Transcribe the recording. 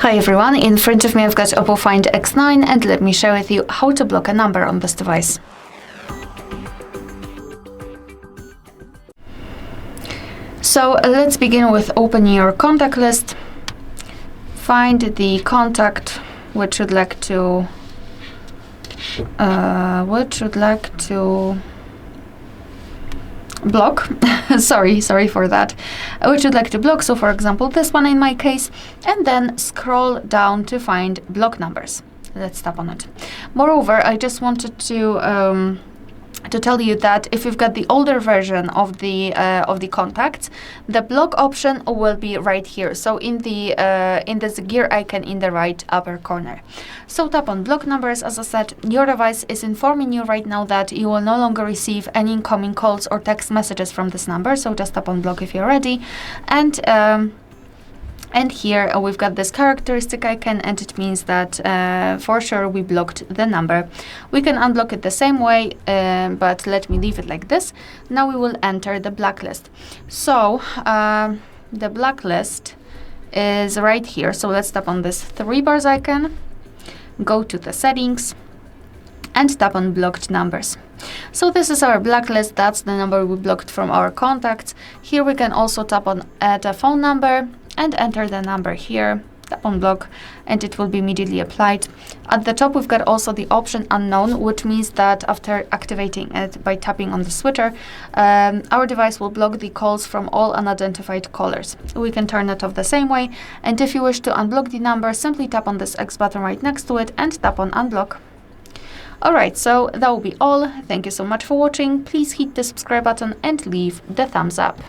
Hi everyone, in front of me I've got OPPO Find X9 and let me share with you how to block a number on this device. So let's begin with opening your contact list. Find the contact which you'd like to block. sorry for that. Which you'd like to block, so for example this one in my case, and then scroll down to find block numbers. Let's tap on it. Moreover, I just wanted to tell you that if you've got the older version of the contacts, the block option will be right here. So in this gear icon in the right upper corner. So tap on block numbers. As I said, your device is informing you right now that you will no longer receive any incoming calls or text messages from this number. So just tap on block if you're ready, and here we've got this characteristic icon, and it means that for sure we blocked the number. We can unblock it the same way, but let me leave it like this. Now we will enter the blacklist. So the blacklist is right here. So let's tap on this three bars icon, go to the settings, and tap on blocked numbers. So this is our blacklist. That's the number we blocked from our contacts. Here we can also tap on add a phone number and enter the number here, tap on block, and it will be immediately applied. At the top we've got also the option unknown, which means that after activating it by tapping on the switcher, our device will block the calls from all unidentified callers. We can turn it off the same way, and if you wish to unblock the number, simply tap on this X button right next to it and tap on unblock. Alright, so that will be all. Thank you so much for watching. Please hit the subscribe button and leave the thumbs up.